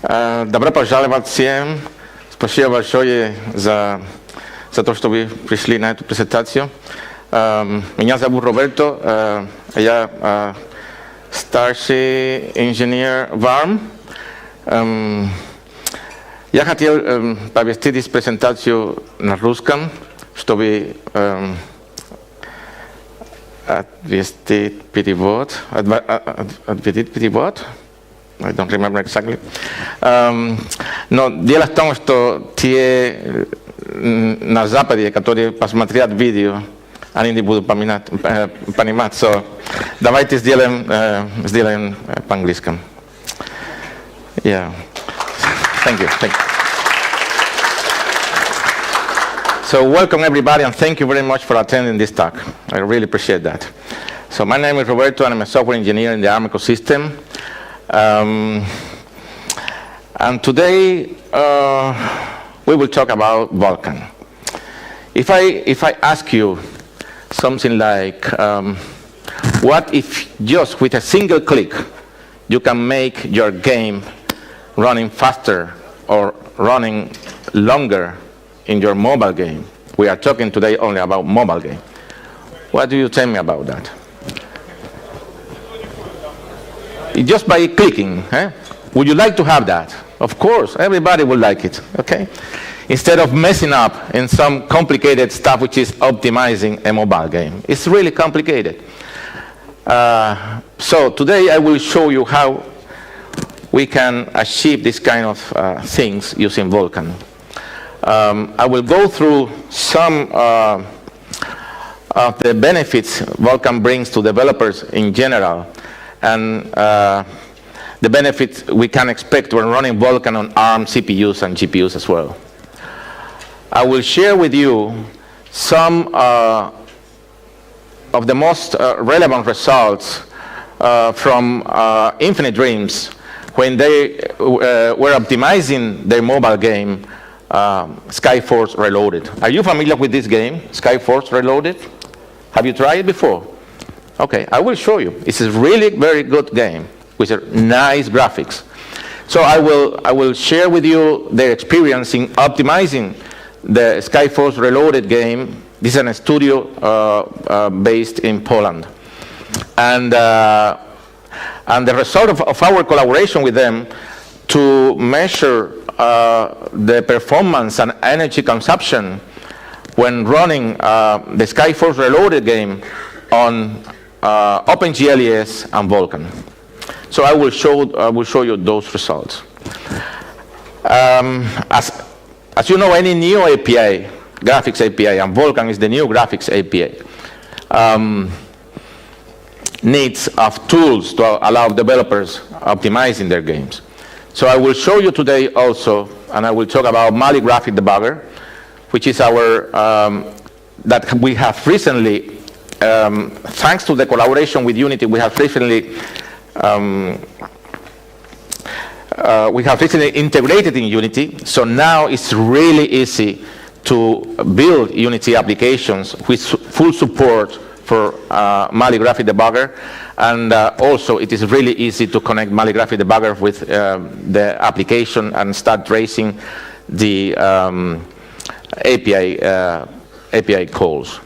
Добро пожаловать всем. Спасибо большое за то, что вы пришли на эту презентацию. Меня зовут Роберто. Я старший инженер ВАРМ. Я хотел провести здесь презентацию на русском, чтобы отвести перевод. I don't remember exactly. Но дело в том, что те на Западе, которые посмотрят видео, они не будут понимать. So, давайте сделаем по-английски. Yeah. Thank you. So welcome everybody and thank you very much for attending this talk. I really appreciate that. So my name is Roberto and I'm a software engineer in the ARM ecosystem. And today we will talk about Vulkan. If I ask you something like, what if just with a single click you can make your game running faster or running longer in your mobile game? We are talking today only about mobile game. What do you tell me about that? Just by clicking, would you like to have that? Of course, everybody would like it, okay? Instead of messing up in some complicated stuff which is optimizing a mobile game. It's really complicated. So today I will show you how we can achieve this kind of things using Vulkan. I will go through some of the benefits Vulkan brings to developers in general, and the benefits we can expect when running Vulkan on ARM CPUs and GPUs as well. I will share with you some of the most relevant results from Infinite Dreams when they were optimizing their mobile game, Skyfall Reloaded. Are you familiar with this game, Skyfall Reloaded? Have you tried it before? Okay, I will show you. It's a really very good game with nice graphics. So I will share with you their experience in optimizing the Skyfall Reloaded game. This is a studio based in Poland. And the result of our collaboration with them to measure the performance and energy consumption when running the Skyfall Reloaded game on OpenGL ES and Vulkan. So I will show you those results. As you know, any new API, graphics API, and Vulkan is the new graphics API, needs of tools to allow developers optimizing their games. So I will show you today also, and I will talk about Mali Graphic Debugger, which is our that we have recently, thanks to the collaboration with Unity, we have recently integrated in Unity. So now it's really easy to build Unity applications with full support for Mali Graphic Debugger, and also it is really easy to connect Mali Graphic Debugger with the application and start tracing the API calls.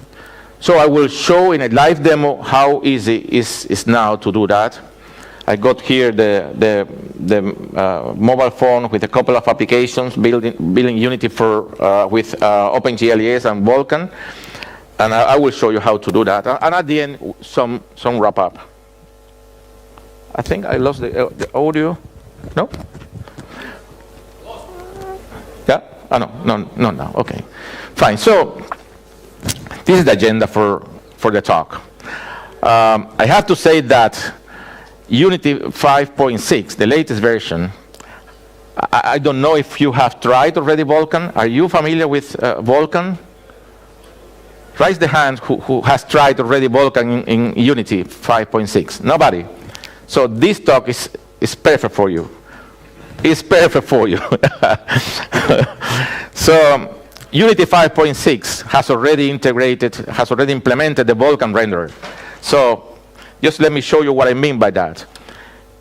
So I will show in a live demo how easy it is now to do that. I got here the mobile phone with a couple of applications building Unity with OpenGL ES and Vulkan, and I will show you how to do that. And at the end, some wrap up. I think I lost the audio. No? Yeah? Oh, no. Okay, fine. So this is the agenda for the talk. I have to say that Unity 5.6, the latest version, I don't know if you have tried already Vulkan. Are you familiar with Vulkan? Raise the hand who has tried already Vulkan in Unity 5.6. Nobody. So this talk is perfect for you. It's perfect for you. So Unity 5.6 has already implemented the Vulkan renderer. So just let me show you what I mean by that.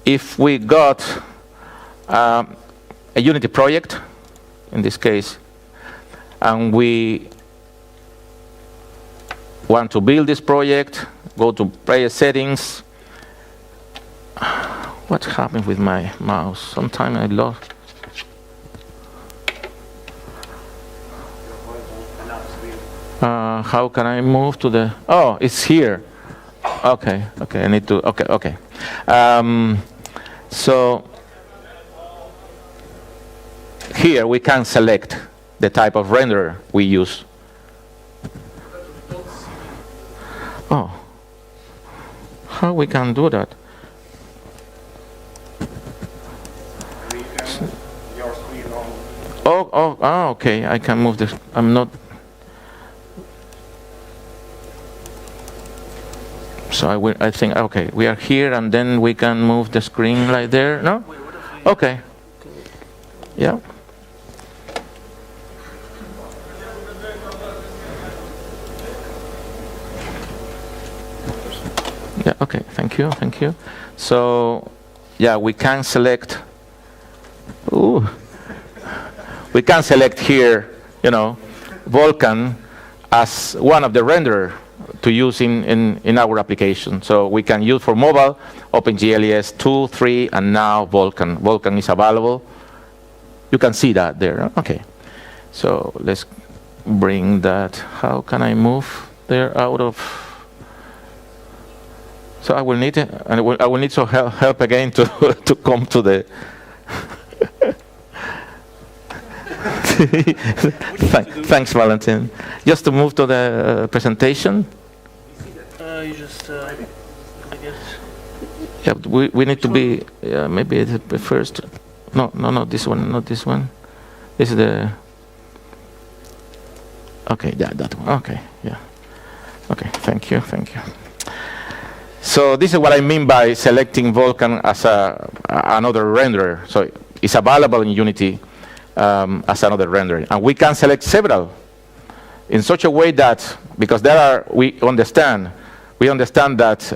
If we got a Unity project, in this case, and we want to build this project, go to player settings. What happened with my mouse? Sometimes I lost. How can I move to the? Oh, it's here. Okay, okay. I need to. Okay, okay. So here we can select the type of renderer we use. Oh, how we can do that? Oh, okay. I can move this. I'm not. So I think, okay, we are here, and then we can move the screen like there. No? Okay. Yeah. Yeah. Okay. Thank you. Thank you. So, yeah, we can select. Ooh. We can select here, you know, Vulkan as one of the renderers to use in our application. So we can use for mobile OpenGL ES 2, 3, and now Vulkan. Vulkan is available. You can see that there. Okay. So let's bring that. How can I move there out of? So I will need it, and I will need some help again to to come to the. Thanks, Valentin. Just to move to the presentation. You just, I guess. Yeah, we need to be. Maybe the first. No, not this one. Not this one. This is the. Okay, yeah, that one. Okay, yeah. Okay, thank you. So this is what I mean by selecting Vulkan as another renderer. So it's available in Unity. As another rendering, and we can select several in such a way that, because we understand that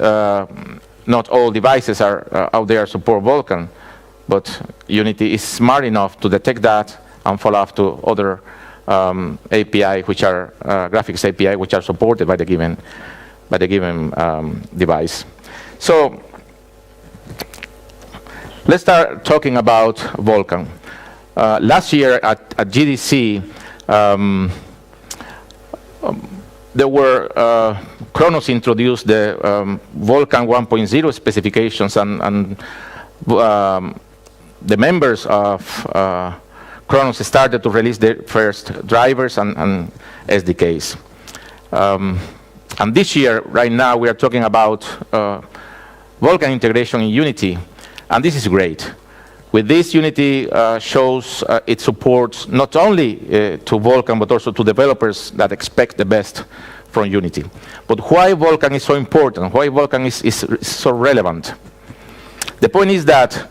not all devices are out there support Vulkan, but Unity is smart enough to detect that and follow up to other API, which are graphics API, which are supported by the given device. So let's start talking about Vulkan. Last year at GDC, there were Kronos introduced the Vulkan 1.0 specifications, and the members of Kronos started to release their first drivers and SDKs. And this year, right now, we are talking about Vulcan integration in Unity, and this is great. With this, Unity shows it supports not only to Vulkan, but also to developers that expect the best from Unity. But why Vulkan is so important? Why Vulkan is so relevant? The point is that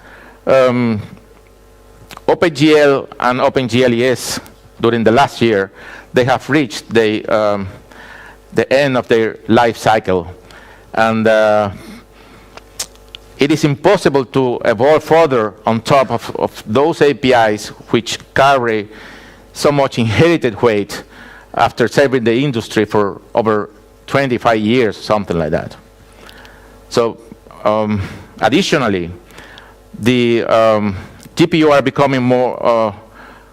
OpenGL and OpenGL ES, during the last year, they have reached the end of their life cycle. And it is impossible to evolve further on top of those APIs which carry so much inherited weight after serving the industry for over 25 years, something like that. So additionally, the GPU are becoming more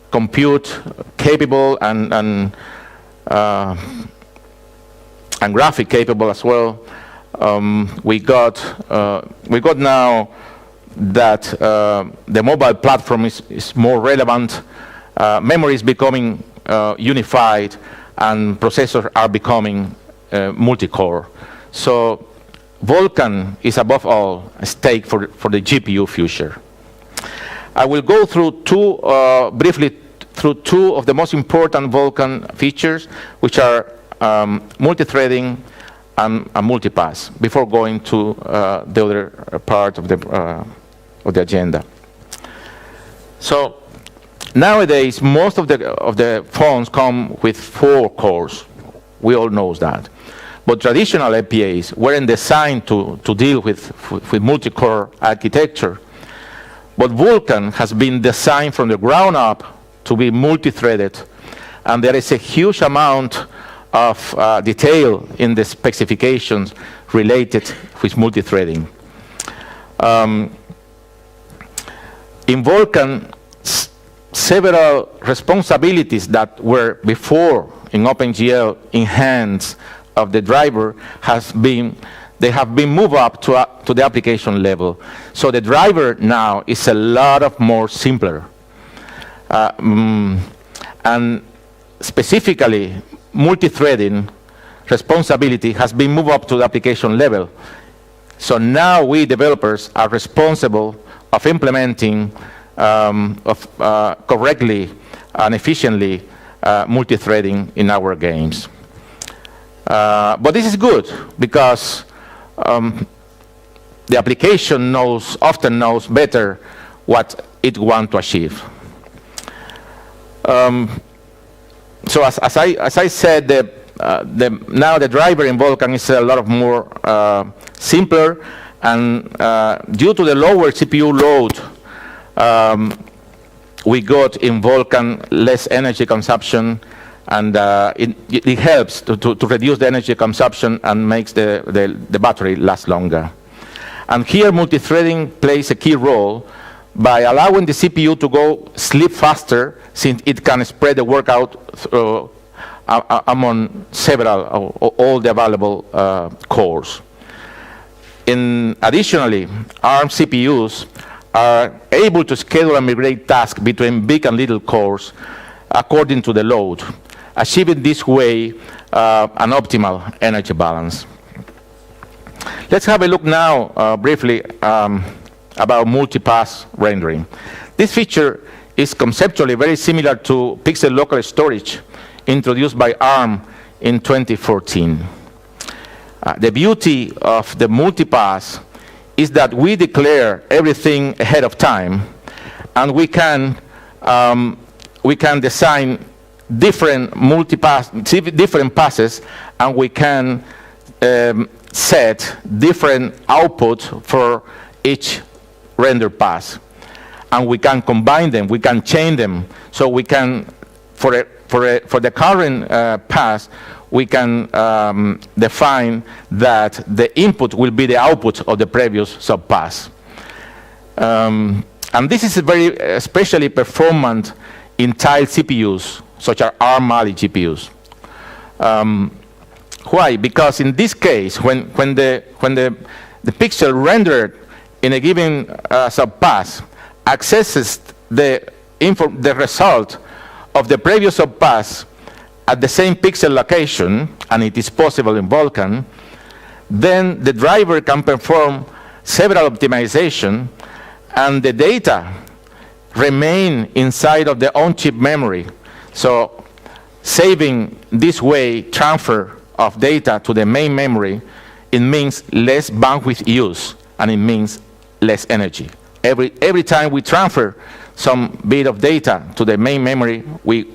compute capable and graphic capable as well. We got now that the mobile platform is more relevant. Memory is becoming unified, and processors are becoming multi-core. So Vulkan is above all a stake for the GPU future. I will go through briefly through two of the most important Vulkan features, which are multi-threading and multipath, before going to the other part of the agenda. So nowadays, most of the phones come with 4 cores. We all know that. But traditional APIs weren't designed to deal with multi-core architecture. But Vulkan has been designed from the ground up to be multi-threaded, and there is a huge amount of detail in the specifications related with multi-threading. In Vulkan, several responsibilities that were before in OpenGL in hands of the driver have been moved up to the application level. So the driver now is a lot of more simpler. And specifically, multi-threading responsibility has been moved up to the application level. So now we developers are responsible of implementing correctly and efficiently multi-threading in our games. But this is good because the application often knows better what it wants to achieve. So as I said, now the driver in Vulkan is a lot of more simpler, and due to the lower CPU load, we got in Vulkan less energy consumption, and it helps to reduce the energy consumption and makes the battery last longer. And here multi-threading plays a key role by allowing the CPU to go sleep faster, since it can spread the work out among all the available cores. Additionally, ARM CPUs are able to schedule and migrate tasks between big and little cores according to the load, achieving this way an optimal energy balance. Let's have a look now briefly about multipath rendering. This feature is conceptually very similar to pixel local storage introduced by ARM in 2014. The beauty of the multipath is that we declare everything ahead of time, and we can design different different passes, and we can set different output for each render pass, and we can combine them, we can chain them, so we can for the current pass, we can define that the input will be the output of the previous subpass. And this is very especially performant in tiled CPUs, such as ARM Mali GPUs. Why? Because in this case, when the pixel rendered in a given subpass accesses the result of the previous subpass at the same pixel location, and it is possible in Vulkan, then the driver can perform several optimization, and the data remain inside of the on-chip memory. So saving this way transfer of data to the main memory, it means less bandwidth use, and it means less energy. Every time we transfer some bit of data to the main memory, we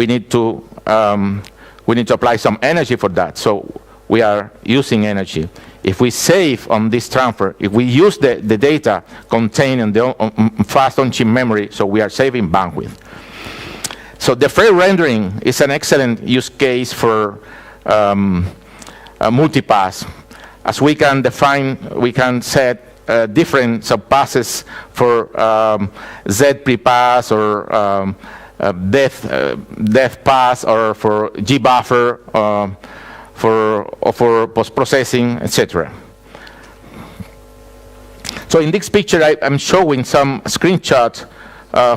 need to apply some energy for that. So we are using energy. If we save on this transfer, if we use the data contained in the fast on-chip memory, so we are saving bandwidth. So the deferred rendering is an excellent use case for multipath, as we can set different subpasses for Z prepass or def pass, or for G buffer, for post-processing, etc. So in this picture, I'm showing some screenshots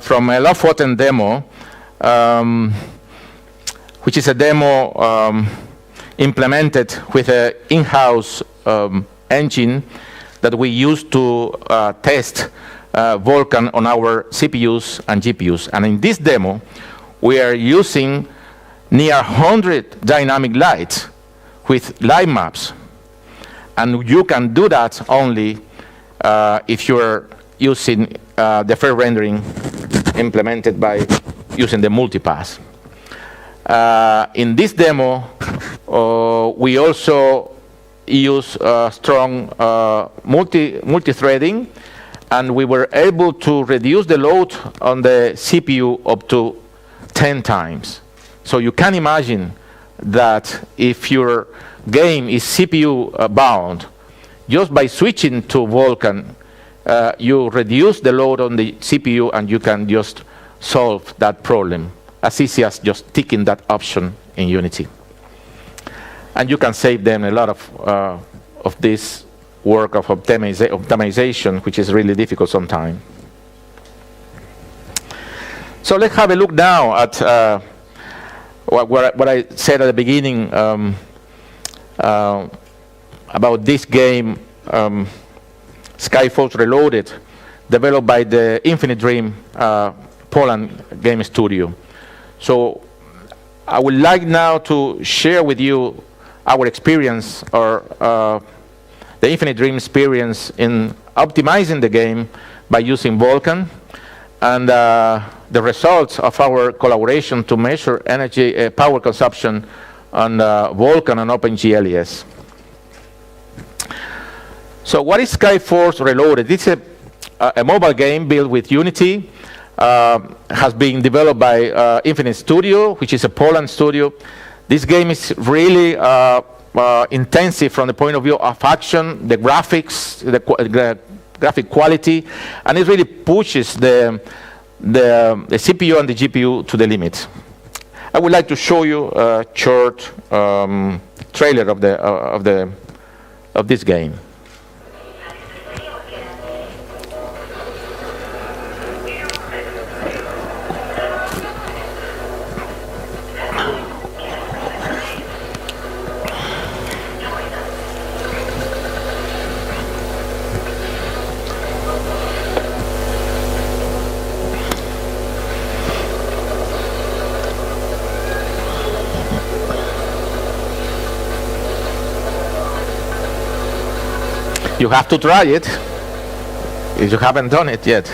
from a Lofoten demo, which is a demo implemented with an in-house engine that we use to test Vulkan on our CPUs and GPUs. And in this demo, we are using near 100 dynamic lights with light maps. And you can do that only if you're using deferred rendering implemented by using the multipath. In this demo, we also use strong multi-threading, and we were able to reduce the load on the CPU up to 10 times. So you can imagine that if your game is CPU bound, just by switching to Vulkan, you reduce the load on the CPU and you can just solve that problem as easy as just ticking that option in Unity. And you can save them a lot of this work of optimization, which is really difficult sometimes. So let's have a look now at what I said at the beginning about this game, Skyfall Reloaded, developed by the Infinite Dream Poland game studio. So I would like now to share with you our experience, or the Infinite Dream experience in optimizing the game by using Vulkan, and the results of our collaboration to measure energy power consumption on Vulkan and OpenGL ES. So what is Skyfall Reloaded? It's a mobile game built with Unity, has been developed by Infinite Studio, which is a Poland studio. This game is really intensive from the point of view of action, the graphics, the graphic quality, and it really pushes the CPU and the GPU to the limit. I would like to show you a short trailer of this game. You have to try it if you haven't done it yet.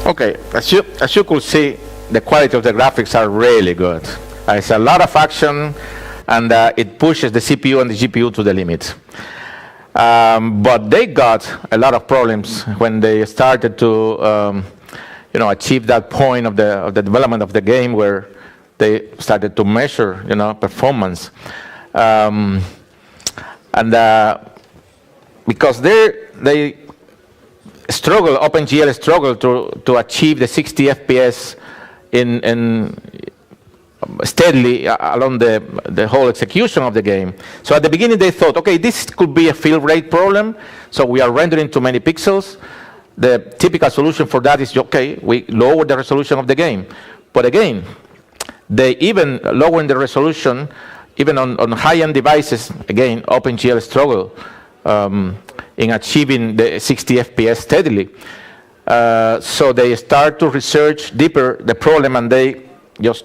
Okay, as you could see, the quality of the graphics are really good. It's a lot of action, and it pushes the CPU and the GPU to the limit. But they got a lot of problems when they started to achieve that point of the development of the game where they started to measure performance. Because they struggle, OpenGL struggled to achieve the 60 FPS in steadily along the whole execution of the game. So at the beginning they thought, okay, this could be a fill rate problem, so we are rendering too many pixels. The typical solution for that is, okay, we lower the resolution of the game. But again, they even lower the resolution, even on high-end devices. Again, OpenGL struggled in achieving the 60 FPS steadily. So they start to research deeper the problem, and they just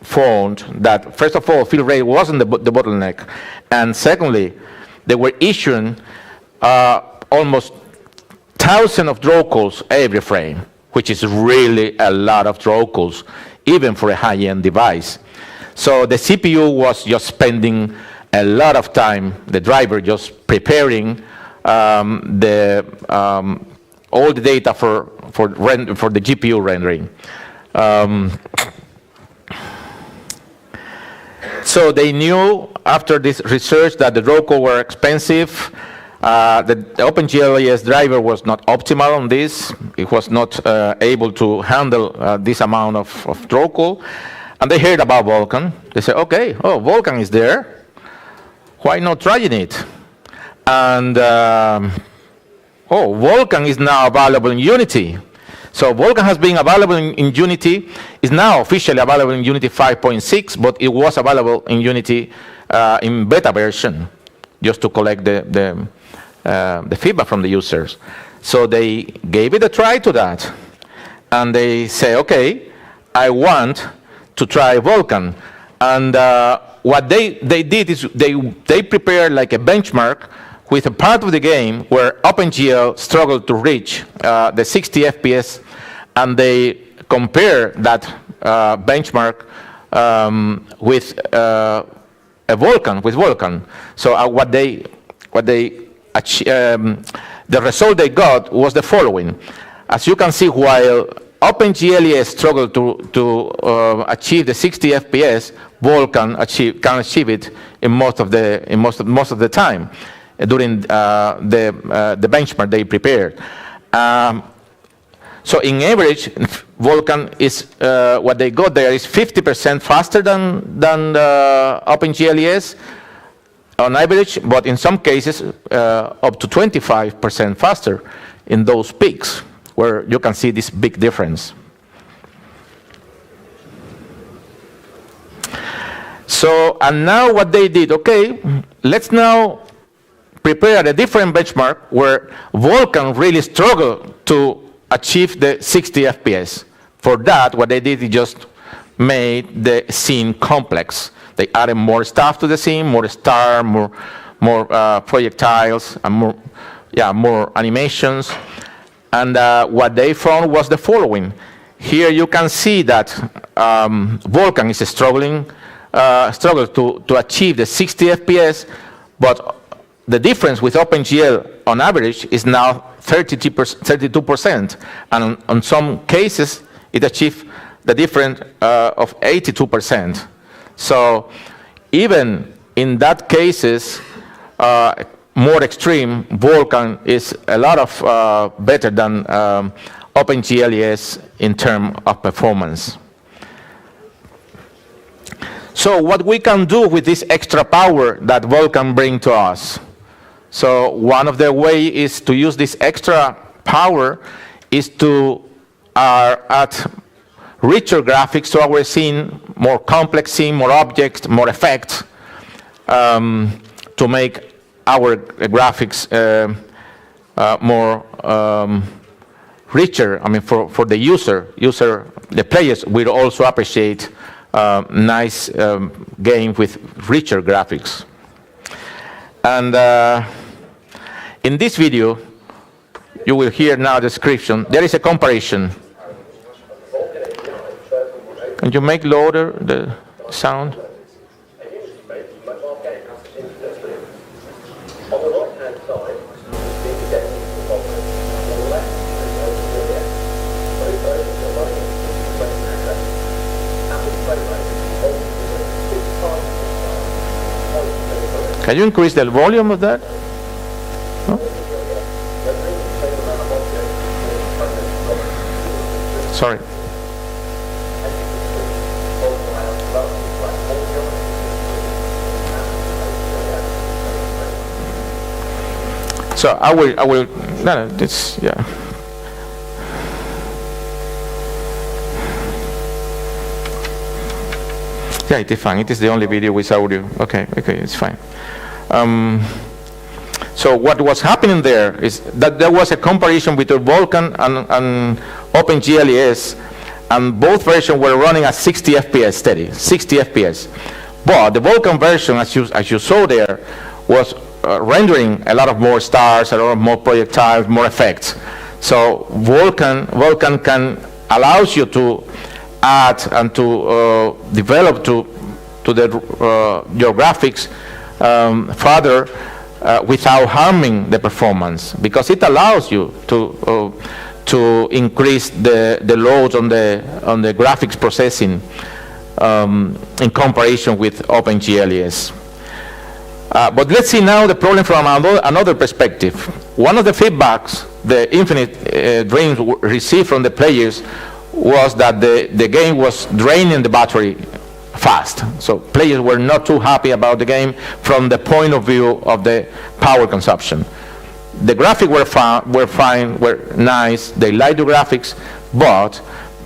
found that, first of all, fill rate wasn't the bottleneck, and secondly, they were issuing almost 1,000 of draw calls every frame, which is really a lot of draw calls, even for a high-end device. So the CPU was just spending a lot of time, the driver just preparing all the data for the GPU rendering. So they knew after this research that the draw calls were expensive. The OpenGL ES driver was not optimal on this. It was not able to handle this amount of draw call. And they heard about Vulkan. They said, okay, oh, Vulkan is there. Why not trying it? And Vulkan is now available in Unity. So Vulkan has been available in Unity, is now officially available in Unity 5.6, but it was available in Unity in beta version, just to collect the feedback from the users. So they gave it a try to that, and they say, okay, I want to try Vulkan. And what they did is they prepared like a benchmark with a part of the game where OpenGL struggled to reach the 60 FPS, and they compare that benchmark with Vulkan. So the result they got was the following. As you can see, while OpenGL ES struggled to achieve the 60 FPS, Vulkan can achieve it in most of the time during the benchmark they prepared. So in average, Vulkan is what they got there is 50% faster than OpenGL ES on average, but in some cases up to 25% faster in those peaks, where you can see this big difference. So, and now what they did, okay, let's now prepare a different benchmark where Vulkan really struggled to achieve the 60 FPS. For that, what they did is just made the scene complex. They added more stuff to the scene, more stars, more projectiles, and more animations. And what they found was the following. Here you can see that Vulkan is struggling to achieve the 60 FPS, but the difference with OpenGL on average is now 32%, and on some cases it achieved the difference of 82%. So even in that cases, more extreme, Vulkan is a lot of better than OpenGL ES in terms of performance. So what we can do with this extra power that Vulkan brings to us? So one of the ways is to use this extra power is to add richer graphics to our scene, more complex scene, more objects, more effects, to make our graphics more richer. I mean, for the user, the players will also appreciate nice game with richer graphics. And in this video, you will hear now the description. There is a comparison. Can you make louder the sound? Can you increase the volume of that? No? Sorry. So I will, no, this, yeah. Yeah, it is fine. It is the only video with audio. Okay, it's fine. So what was happening there is that there was a comparison between Vulkan and OpenGL ES, and both versions were running at 60 FPS steady, 60 FPS. But the Vulkan version, as you saw there, was rendering a lot of more stars, a lot of more projectiles, more effects. So Vulkan can allows you to add and to develop to your graphics further without harming the performance, because it allows you to increase the load on the graphics processing in comparison with OpenGL ES. But let's see now the problem from another perspective. One of the feedbacks the Infinite Dreams received from the players was that the game was draining the battery fast. So players were not too happy about the game from the point of view of the power consumption. The graphics were fine, were nice, they liked the graphics, but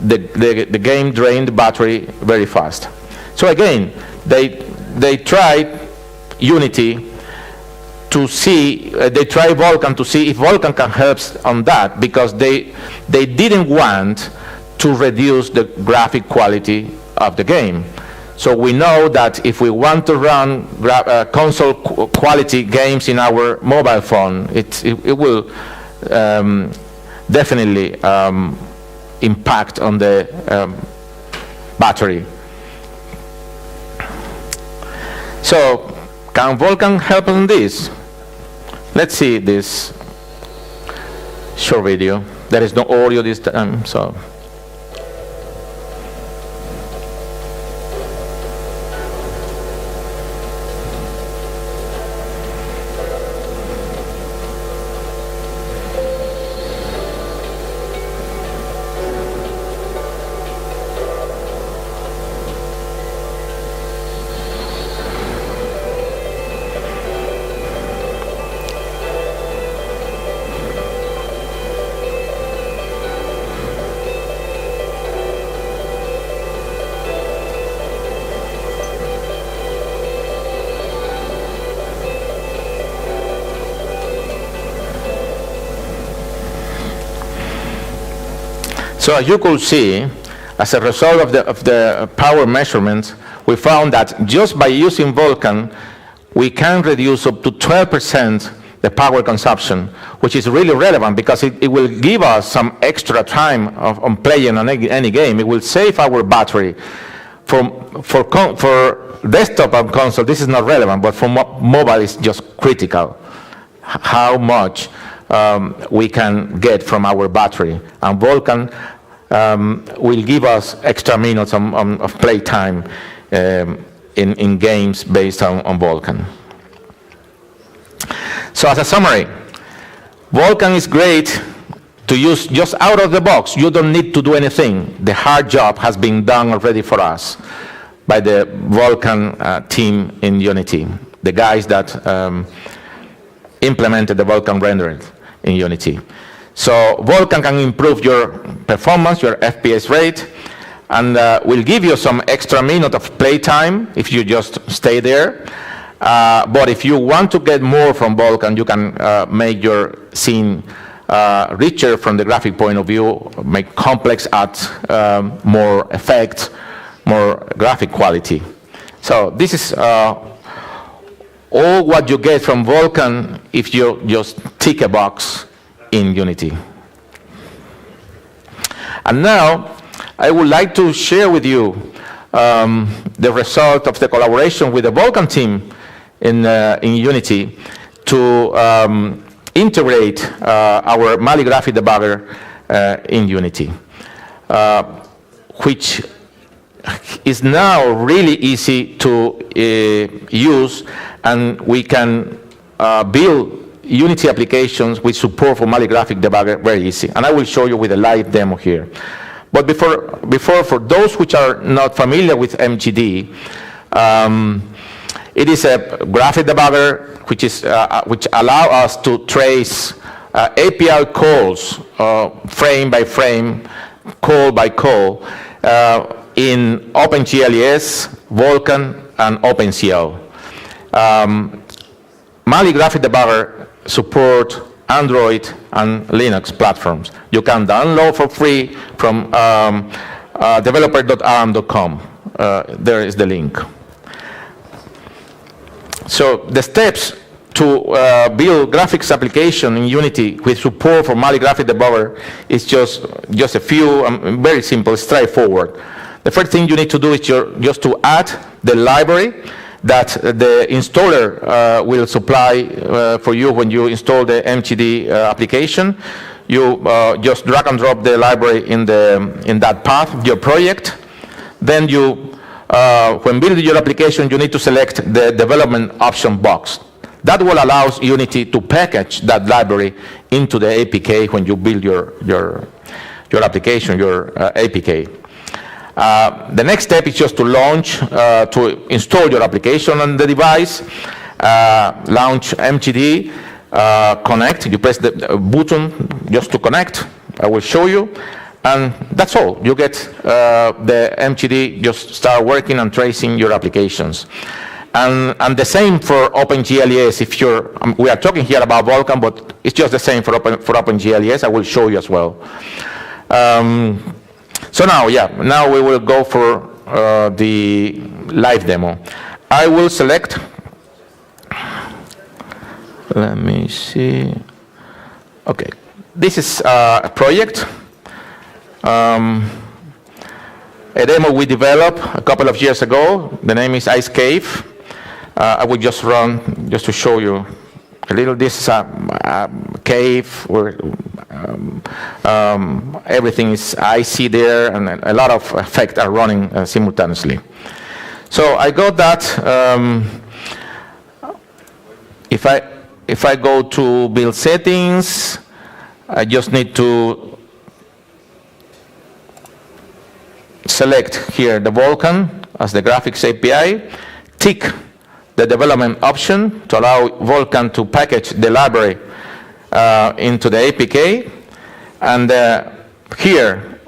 the game drained the battery very fast. So again, they tried Unity to see, they tried Vulkan to see if Vulkan can help on that, because they didn't want to reduce the graphic quality of the game. So we know that if we want to run console quality games in our mobile phone, it will definitely impact on the battery. So can Vulkan help on this? Let's see this short video. There is no audio this time, so. So as you could see, as a result of the power measurements, we found that just by using Vulkan, we can reduce up to 12% the power consumption, which is really relevant because it will give us some extra time on playing on any game. It will save our battery. For desktop and console, this is not relevant, but for mobile, it's just critical how much we can get from our battery. And Vulkan will give us extra minutes of play time in games based on Vulkan. So as a summary, Vulkan is great to use just out of the box. You don't need to do anything. The hard job has been done already for us by the Vulkan team in Unity, the guys that implemented the Vulcan rendering in Unity. So Vulkan can improve your performance, your FPS rate, and will give you some extra minute of play time if you just stay there. But if you want to get more from Vulkan, you can make your scene richer from the graphic point of view, make complex art, more effect, more graphic quality. So this is all what you get from Vulkan if you just tick a box in Unity. And now I would like to share with you the result of the collaboration with the Vulkan team in Unity to integrate our Mali graphic debugger in Unity, which is now really easy to use, and we can build Unity applications with support for Mali graphic debugger very easy. And I will show you with a live demo here. But before for those which are not familiar with MGD, it is a graphic debugger which allow us to trace API calls frame by frame, call by call in OpenGL ES, Vulkan, and OpenCL. Mali graphic debugger support Android and Linux platforms. You can download for free from developer.arm.com. There is the link. So the steps to build graphics application in Unity with support for Mali graphic debugger is just a few, very simple, straightforward. The first thing you need to do is just to add the library that the installer will supply for you when you install the MGD application. You just drag and drop the library in that path of your project. Then you, when building your application, you need to select the development option box. That will allow Unity to package that library into the APK when you build your application, your APK. The next step is just to launch, to install your application on the device, launch MGD, connect. You press the button just to connect. I will show you. And that's all. You get the MGD, just start working and tracing your applications. And the same for OpenGL ES. If you're, we are talking here about Vulkan, but it's just the same for OpenGL ES. I will show you as well. So now we will go for the live demo. I will select, let me see. Okay, this is a project. A demo we developed a couple of years ago. The name is Ice Cave. I will just run just to show you a little. This is a cave where everything is icy there, and a lot of effects are running simultaneously. So I got that. If I go to build settings, I just need to select here the Vulkan as the graphics API, tick the development option to allow Vulkan to package the library into the APK, and here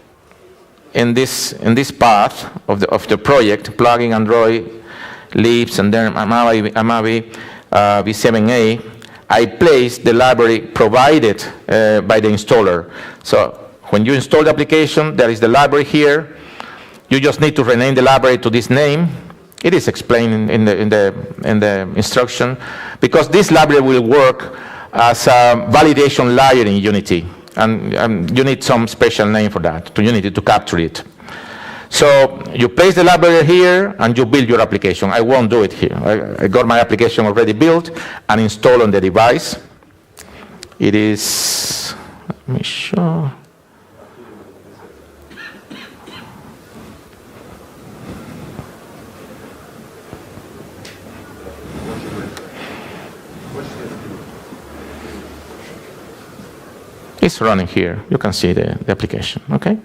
in this path of the project, plugging Android, Libs, and then Amavi V7A, I place the library provided by the installer. So when you install the application, there is the library here. You just need to rename the library to this name. It is explained in the instruction, because this library will work as a validation layer in Unity, and you need some special name for that, to Unity to capture it. So you place the library here, and you build your application. I won't do it here. I got my application already built and installed on the device. It is, let me show. It's running here. You can see the application, okay?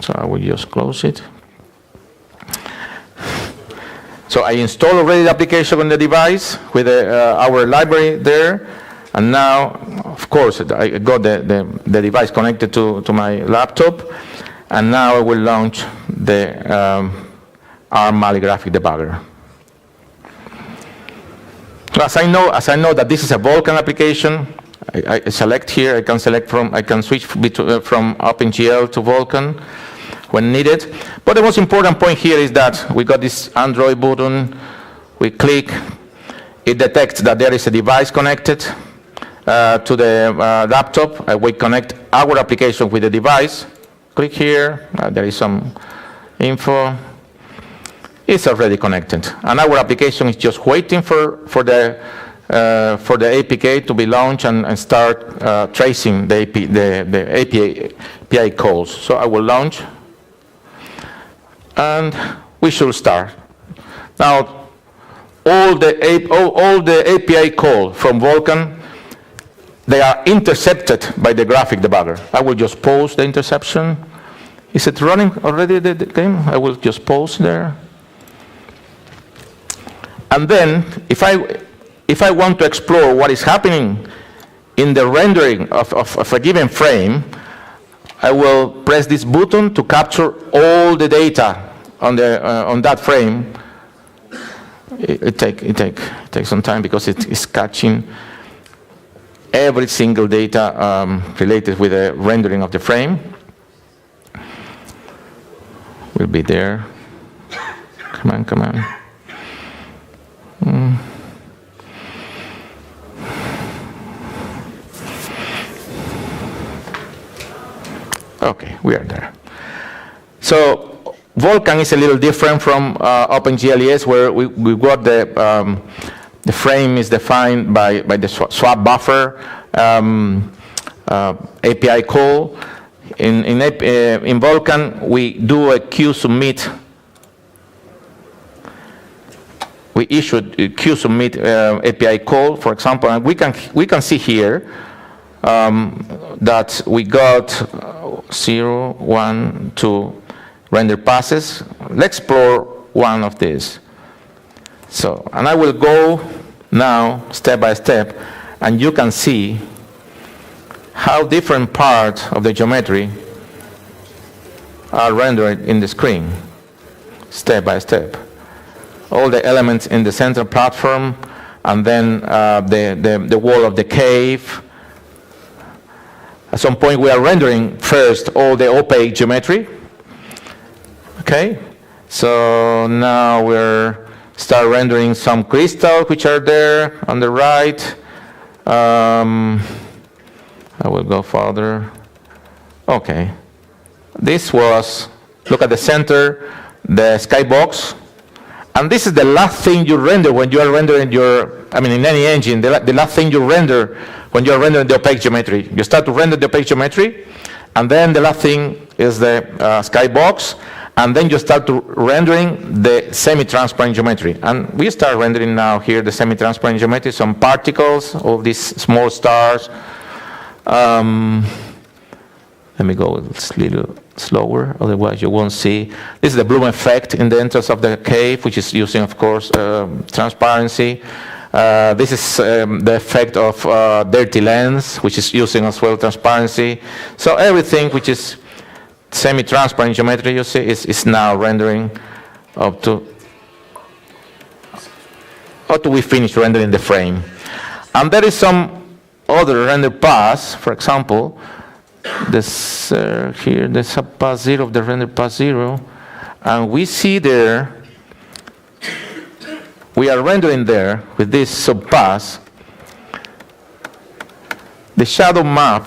So I will just close it. So I installed already the application on the device with our library there. And now, of course, I got the device connected to my laptop. And now I will launch the ARM Mali graphic debugger. So as I know that this is a Vulkan application, I select here. I can switch from OpenGL to Vulkan when needed. But the most important point here is that we got this Android button. We click. It detects that there is a device connected to the laptop. We connect our application with the device. Click here. There is some info. It's already connected, and our application is just waiting for the APK to be launched and start tracing the API calls. So I will launch, and we should start. Now, all the API call from Vulkan, they are intercepted by the graphic debugger. I will just pause the interception. Is it running already, the game? I will just pause there. And then, if I want to explore what is happening in the rendering of a given frame, I will press this button to capture all the data on that frame. It takes some time because it is catching every single data related with the rendering of the frame. Will be there. Come on. Okay, we are there. So Vulkan is a little different from OpenGL ES, where we got the frame is defined by the swap buffer API call. In Vulkan, we do a queue submit. We issued a queue submit API call, for example, and we can see here that we got 0, 1, 2 render passes. Let's explore one of these. So, and I will go now step by step, and you can see how different parts of the geometry are rendered in the screen, step by step. All the elements in the central platform, and then the wall of the cave. At some point we are rendering first all the opaque geometry. Okay, so now we're start rendering some crystals which are there on the right. I will go further. Okay, this was, look at the center, the skybox. And this is the last thing you render when you are rendering your, in any engine, the last thing you render when you are rendering the opaque geometry. You start to render the opaque geometry, and then the last thing is the skybox, and then you start to rendering the semi-transparent geometry. And we start rendering now here the semi-transparent geometry, some particles of these small stars. Let me go a little slower, otherwise you won't see. This is the bloom effect in the entrance of the cave, which is using, of course, transparency. This is the effect of dirty lens, which is using as well transparency. So everything which is semi-transparent geometry, you see, is now rendering up to we finish rendering the frame. And there is some other render paths, for example, this here, the subpath 0 of the render path 0, and we see there, we are rendering there with this subpath the shadow map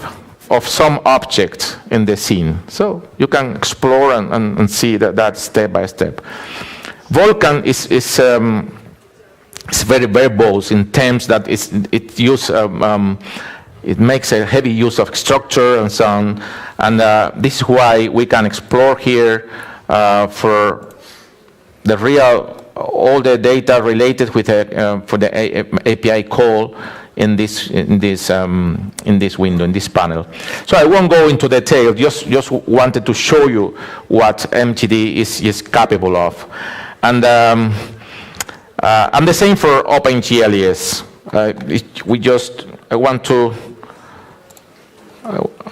of some object in the scene. So you can explore and see that step by step. Vulkan is very verbose in terms that it makes a heavy use of structure and so on, and this is why we can explore here for the all the data related with for the API call in this window, in this panel. So I won't go into detail. Just wanted to show you what MTD is capable of, and the same for OpenGL ES.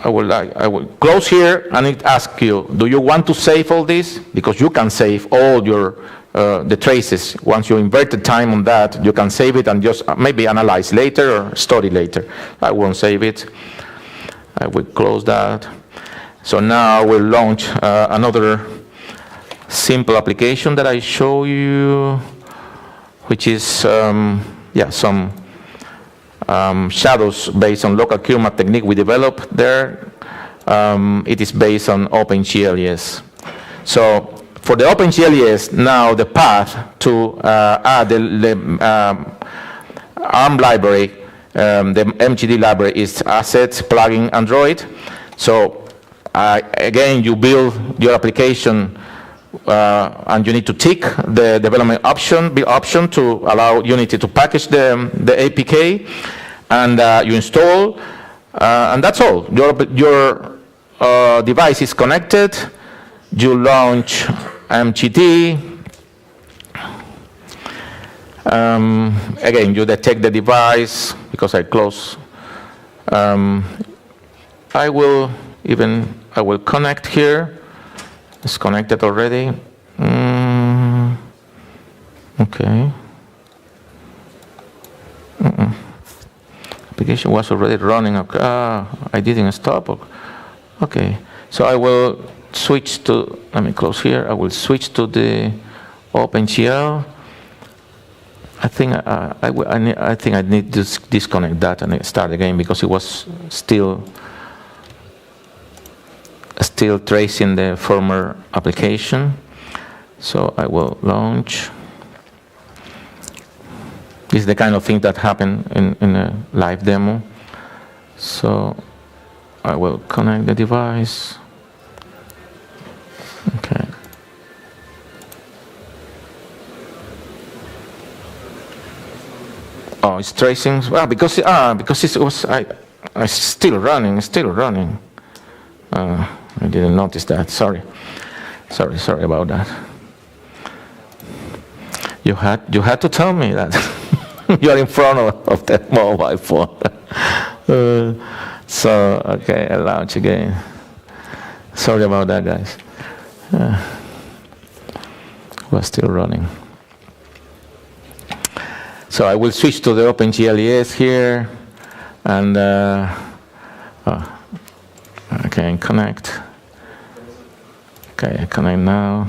I will close here, and it asks you, do you want to save all this? Because you can save all your the traces. Once you invert the time on that, you can save it and just maybe analyze later or study later. I won't save it. I will close that. So now we'll launch another simple application that I show you, which is some shadows based on local cure map technique we developed there. It is based on OpenGL ES. So for the OpenGL ES, now the path to add the ARM library, the MTD library, is assets, plugin, Android. So again, you build your application and you need to tick the development option to allow Unity to package the APK, and you install, and that's all. Your device is connected. You launch MTD. Again, you detect the device because I close. I will connect here. It's connected already. Okay. Application was already running. I didn't stop. Okay. So I will switch to, let me close here. I will switch to the OpenGL. I think I need to disconnect that and start again because it was still tracing the former application. So I will launch. This is the kind of thing that happened in a live demo. So I will connect the device. Okay. Oh, it's tracing. Well, because it was it's still running. I didn't notice that. Sorry about that. You had to tell me that. You are in front of that mobile phone. So, okay, I'll launch again. Sorry about that, guys. We're still running. So I will switch to the OpenGL ES here, and I can connect. Okay, I connect now.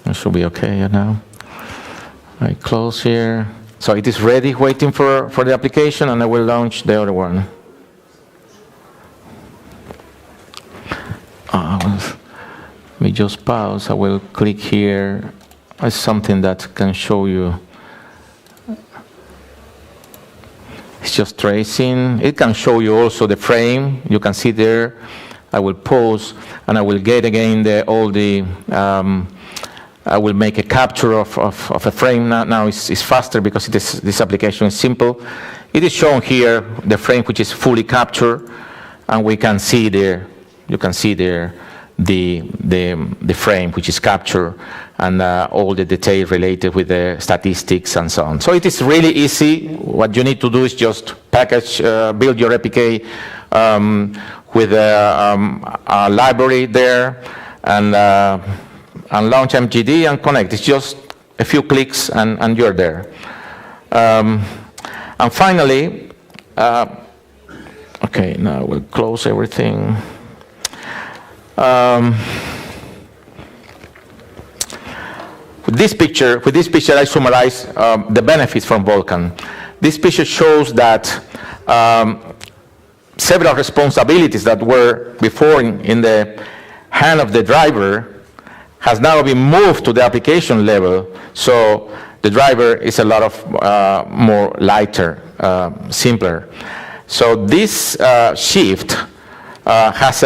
It should be okay now. I close here. So it is ready, waiting for the application, and I will launch the other one. Let me just pause. I will click here. It's something that can show you. It's just tracing. It can show you also the frame. You can see there. I will pause, and I will get again I will make a capture of a frame. Now it's faster because this application is simple. It is shown here the frame which is fully captured, and we can see there. You can see there the frame which is captured, and all the details related with the statistics and so on. So it is really easy. What you need to do is just package, build your APK with a library there, and launch MGD and connect. It's just a few clicks and you're there. And finally, okay, now we'll close everything. With this picture, I summarize the benefits from Vulkan. This picture shows that several responsibilities that were before in the hand of the driver has now been moved to the application level, so the driver is a lot of more lighter, simpler. So this shift has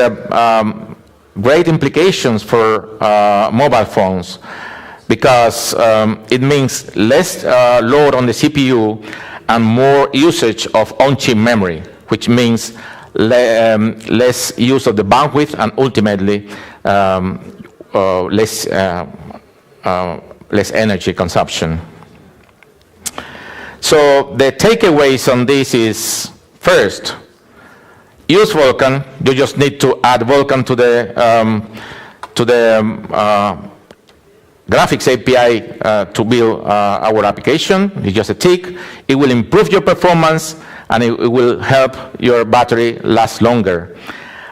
great implications for mobile phones, because it means less load on the CPU and more usage of on-chip memory, which means less use of the bandwidth and ultimately less energy consumption. So the takeaways on this is, first, use Vulkan. You just need to add Vulkan to the graphics API to build our application. It's just a tick. It will improve your performance, and it will help your battery last longer.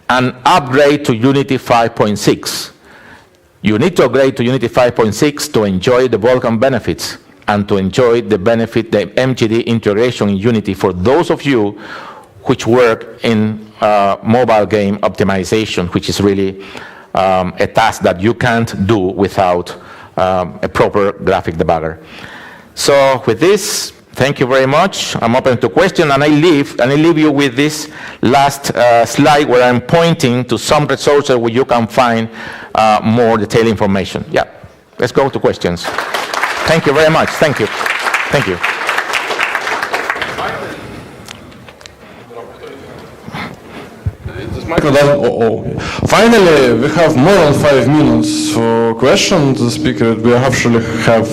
And upgrade to Unity 5.6. You need to upgrade to Unity 5.6 to enjoy the Vulkan benefits and to enjoy the MGD integration in Unity for those of you which work in mobile game optimization, which is really a task that you can't do without a proper graphic debugger. So with this, thank you very much. I'm open to questions, and I leave you with this last slide where I'm pointing to some resources where you can find more detailed information. Yeah, let's go to questions. Thank you very much. Thank you. Thank you. Finally, we have more than 5 minutes for questions. The speaker, we actually have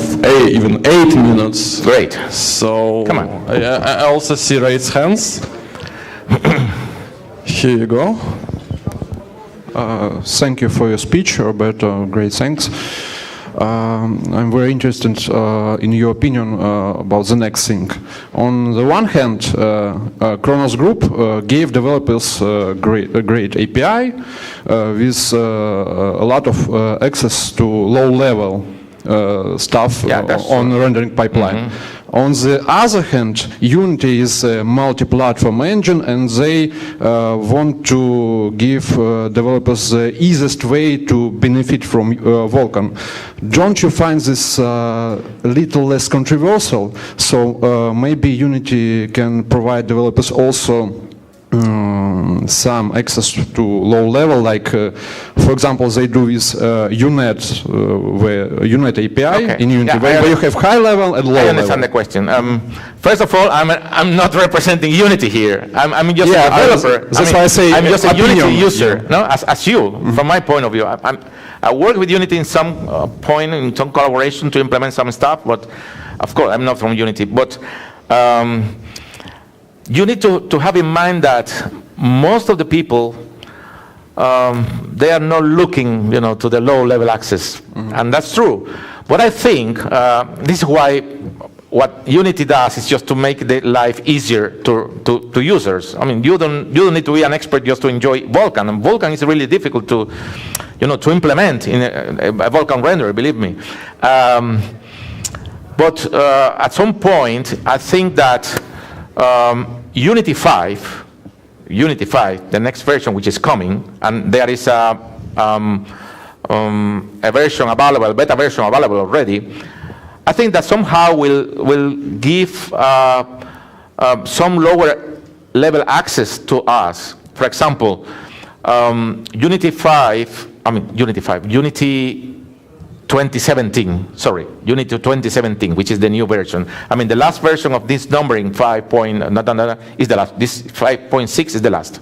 even 8 minutes. Great. So, come on. I also see raised hands. Here you go. Thank you for your speech, Roberto. Great, thanks. I'm very interested in your opinion about the next thing. On the one hand, Kronos Group gave developers a great API with a lot of access to low-level stuff on the rendering pipeline. Mm-hmm. On the other hand, Unity is a multi-platform engine, and they want to give developers the easiest way to benefit from Vulkan. Don't you find this a little less controversial? So maybe Unity can provide developers also some access to low level, like for example they do with UNet, UNet API in Unity, where you have high level and low level. I understand the question. First of all, I'm not representing Unity here. I'm just a developer. That's why I say I'm just a Unity user. No, as you, from my point of view, I work with Unity in some point, in some collaboration to implement some stuff, but of course I'm not from Unity. But you need to have in mind that most of the people, they are not looking, to the low-level access, and that's true. But I think this is why what Unity does is just to make the life easier to users. I mean, you don't need to be an expert just to enjoy Vulkan, and Vulkan is really difficult to implement in a Vulkan renderer, believe me. But at some point, I think that Unity 5, the next version which is coming, and there is a version available, beta version available already. I think that somehow will give some lower level access to us. For example, Unity 2017, Unity 2017, which is the new version. I mean, the last version of this numbering, 5. Is the last. This 5.6 is the last.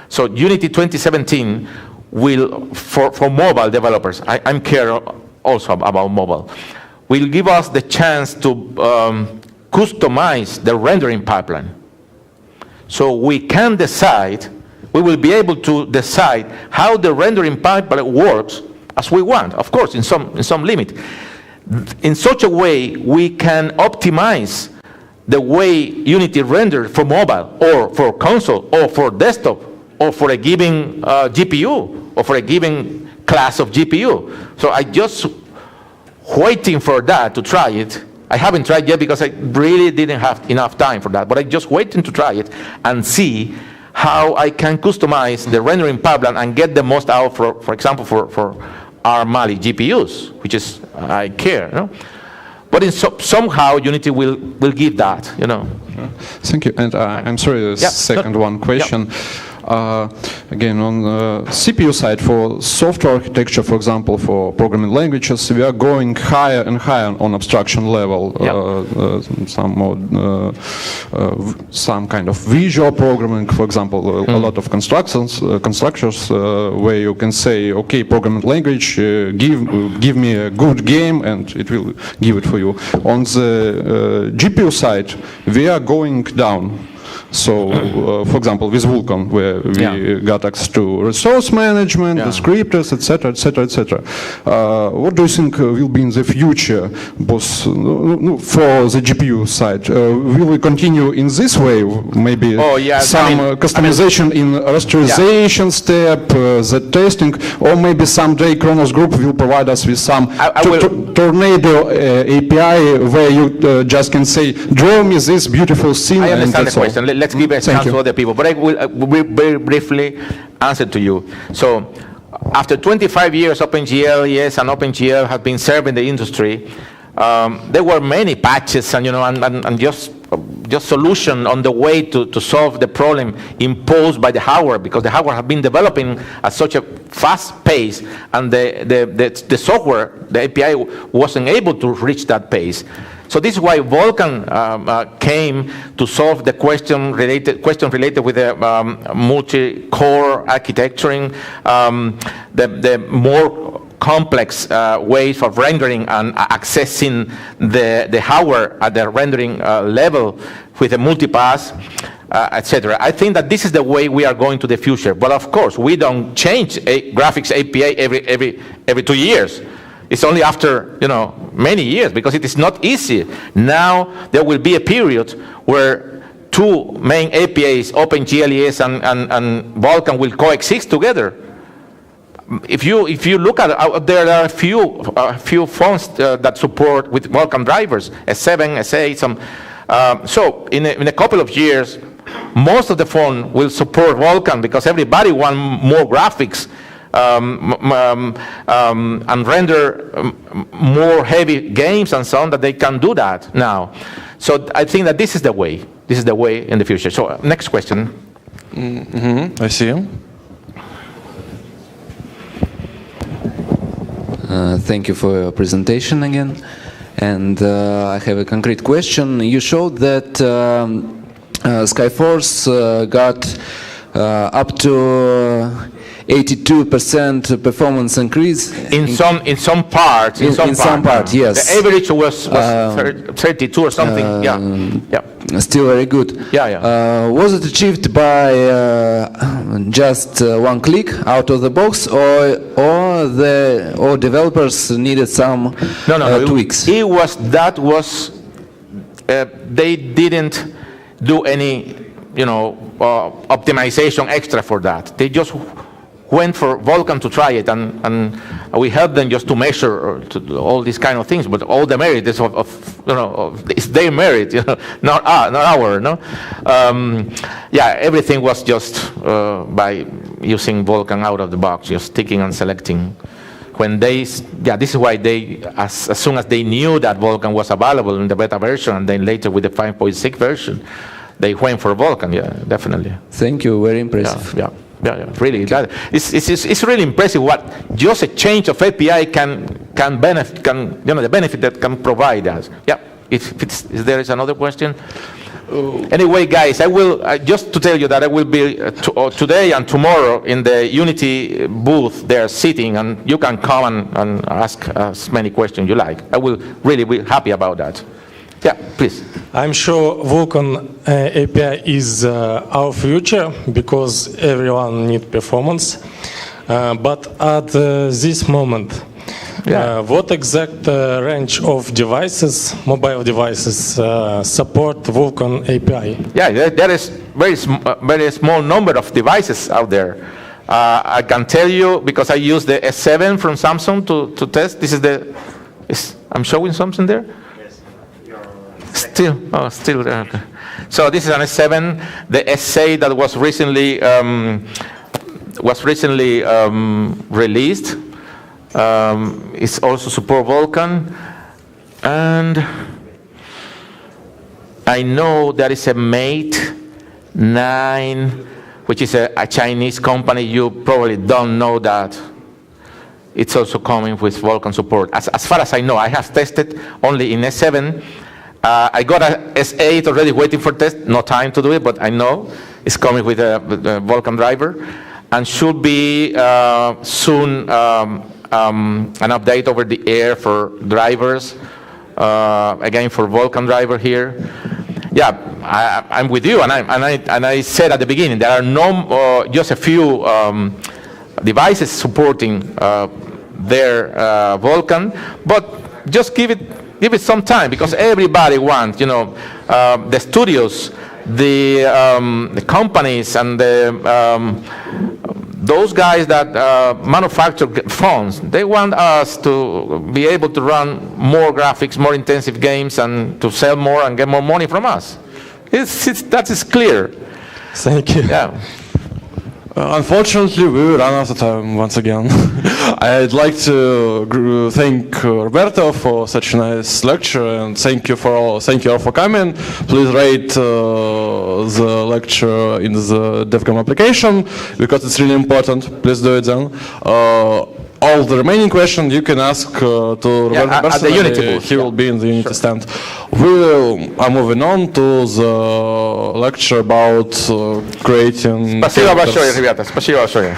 So Unity 2017 will, for mobile developers, I'm care also about mobile, will give us the chance to customize the rendering pipeline. So we can decide, we will be able to decide how the rendering pipeline works as we want, of course, in some limit. In such a way, we can optimize the way Unity renders for mobile, or for console, or for desktop, or for a given GPU, or for a given class of GPU. So I just waiting for that to try it. I haven't tried yet because I really didn't have enough time for that, but I'm just waiting to try it and see how I can customize the rendering pipeline and get the most out, for example, for our Mali GPUs, which is, I care, But somehow Unity will give that, Thank you. And I'm sorry, second one question. Again, on the CPU side, for software architecture, for example, for programming languages, we are going higher and higher on abstraction level. Some kind of visual programming, for example, a lot of constructors where you can say, okay, programming language, give me a good game, and it will give it for you. On the GPU side, we are going down. So, for example, with Vulkan, where we got access to resource management, descriptors, etc., etc., etc. What do you think will be in the future, both for the GPU side? Will we continue in this way? Maybe customization in rasterization step, the testing, or maybe someday Kronos Group will provide us with some Tornado API where you just can say, draw me this beautiful scene. I understand the question. Let's give a chance to other people, but I will very briefly answer to you. So, after 25 years, OpenGL ES and OpenGL have been serving the industry. There were many patches and just solution on the way to solve the problem imposed by the hardware, because the hardware had been developing at such a fast pace, and the software, the API, wasn't able to reach that pace. So this is why Vulkan came to solve the question related with the multi-core architecturing, the more complex ways of rendering and accessing the hardware at the rendering level with the multipath, etc. I think that this is the way we are going to the future. But of course, we don't change a graphics API every 2 years. It's only after many years, because it is not easy. Now there will be a period where two main APIs, OpenGL ES and Vulkan, will coexist together. If you look at it, there are a few phones that support with Vulkan drivers, S7, S8, some. So in a couple of years, most of the phone will support Vulkan, because everybody wants more graphics. And render more heavy games and so on, that they can do that now. So I think that this is the way. This is the way in the future. So next question. I see you. Thank you for your presentation again. And I have a concrete question. You showed that Skyforce got up to 82% performance increase. In some parts, in some part, yes. The average was 32 or something. Yeah. Still very good. Yeah. Was it achieved by just one click out of the box, or developers needed some tweaks? They didn't do any, optimization extra for that. They just went for Vulkan to try it, and we helped them just to measure all these kind of things. But all the merit is it's their merit, not our. No, everything was just by using Vulkan out of the box, just ticking and selecting. When this is why they, as soon as they knew that Vulkan was available in the beta version, and then later with the 5.6 version, they went for Vulkan. Yeah, definitely. Thank you. Very impressive. Yeah. Really, it's really impressive what just a change of API can benefit, the benefit that can provide us. Yeah. If there is another question. Anyway, guys, I will just to tell you that I will be today and tomorrow in the Unity booth there sitting, and you can come and ask as many questions you like. I will really be happy about that. Yeah, please. I'm sure Vulkan API is our future because everyone needs performance. But at this moment, what exact range of devices, mobile devices, support Vulkan API? Yeah, there is very small number of devices out there. I can tell you because I use the S7 from Samsung to test. This is I'm showing something there. Still. Okay. So this is an S7. The S8 that was recently released is also support Vulkan, and I know there is a Mate 9, which is a Chinese company. You probably don't know that. It's also coming with Vulkan support. As far as I know, I have tested only in S7. I got a S8 already waiting for test. No time to do it, but I know it's coming with a Vulkan driver, and should be soon an update over the air for drivers. Again for Vulkan driver here. Yeah, I'm with you, and I said at the beginning there are just a few devices supporting their Vulkan, but just give it some time, because everybody wants, the studios, the companies, and those guys that manufacture phones. They want us to be able to run more graphics, more intensive games, and to sell more and get more money from us. That is clear. Thank you. Yeah. Unfortunately, we ran out of time once again. I'd like to thank Roberto for such a nice lecture, and thank you all for coming. Please rate the lecture in the DevCam application, because it's really important. Please do it then. All the remaining questions you can ask to Roberto at the Unity booth. He will be in the Unity stand. We are moving on to the lecture about creating. Спасибо большое, ребята. Спасибо большое.